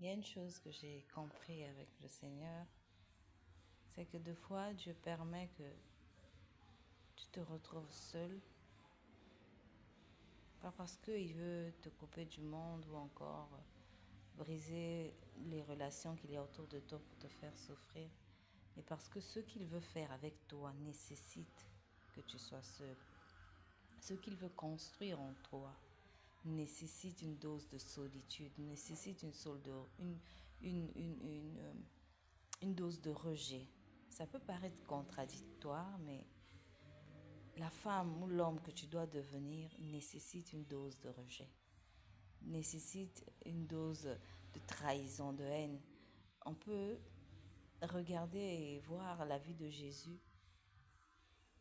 Il y a une chose que j'ai compris avec le Seigneur, c'est que des fois, Dieu permet que tu te retrouves seul, pas parce qu'il veut te couper du monde ou encore briser les relations qu'il y a autour de toi pour te faire souffrir, mais parce que ce qu'il veut faire avec toi nécessite que tu sois seul. Ce qu'il veut construire en toi nécessite une dose de solitude, nécessite une dose de rejet. Ça peut paraître contradictoire, mais la femme ou l'homme que tu dois devenir nécessite une dose de rejet, nécessite une dose de trahison, de haine. On peut regarder et voir la vie de Jésus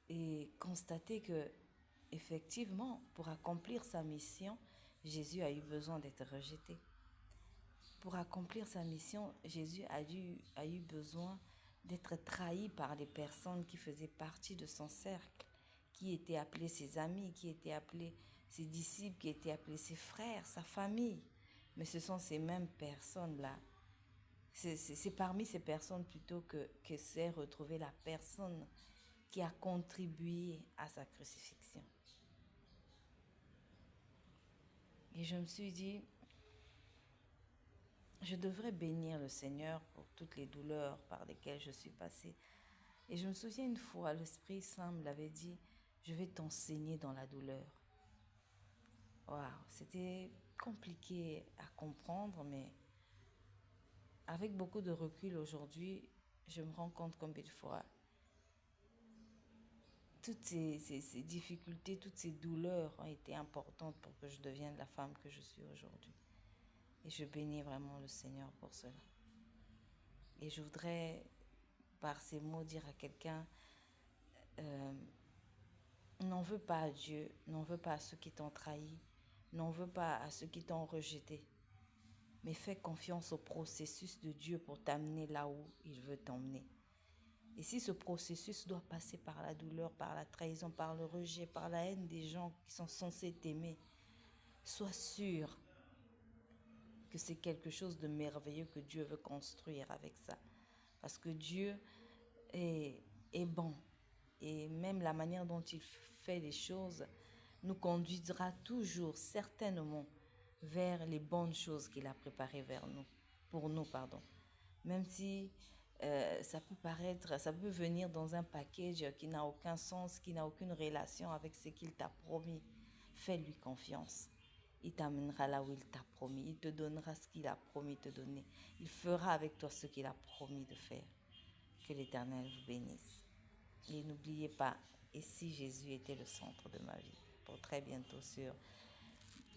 et constater que, effectivement, pour accomplir sa mission, Jésus a eu besoin d'être rejeté. Pour accomplir sa mission, Jésus a eu besoin d'être trahi par les personnes qui faisaient partie de son cercle, qui étaient appelés ses amis, qui étaient appelés ses disciples, qui étaient appelés ses frères, sa famille. Mais ce sont ces mêmes personnes-là. C'est parmi ces personnes plutôt que s'est retrouvée la personne qui a contribué à sa crucifixion. Et je me suis dit, je devrais bénir le Seigneur pour toutes les douleurs par lesquelles je suis passée. Et je me souviens une fois, l'Esprit Saint me l'avait dit, je vais t'enseigner dans la douleur. Waouh, c'était compliqué à comprendre, mais avec beaucoup de recul aujourd'hui, je me rends compte combien de fois toutes ces difficultés, toutes ces douleurs ont été importantes pour que je devienne la femme que je suis aujourd'hui. Et je bénis vraiment le Seigneur pour cela. Et je voudrais, par ces mots, dire à quelqu'un, n'en veux pas à Dieu, n'en veux pas à ceux qui t'ont trahi, n'en veux pas à ceux qui t'ont rejeté. Mais fais confiance au processus de Dieu pour t'amener là où il veut t'emmener. Et si ce processus doit passer par la douleur, par la trahison, par le rejet, par la haine des gens qui sont censés t'aimer, sois sûr que c'est quelque chose de merveilleux que Dieu veut construire avec ça. Parce que Dieu est bon. Et même la manière dont il fait les choses nous conduira toujours, certainement, vers les bonnes choses qu'il a préparées pour nous. Même si ça peut venir dans un package qui n'a aucun sens, qui n'a aucune relation avec ce qu'il t'a promis. Fais-lui confiance. Il t'amènera là où il t'a promis. Il te donnera ce qu'il a promis de te donner. Il fera avec toi ce qu'il a promis de faire. Que l'Éternel vous bénisse. Et n'oubliez pas, et si Jésus était le centre de ma vie, pour très bientôt sur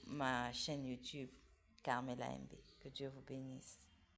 ma chaîne YouTube, Carmela MB. Que Dieu vous bénisse.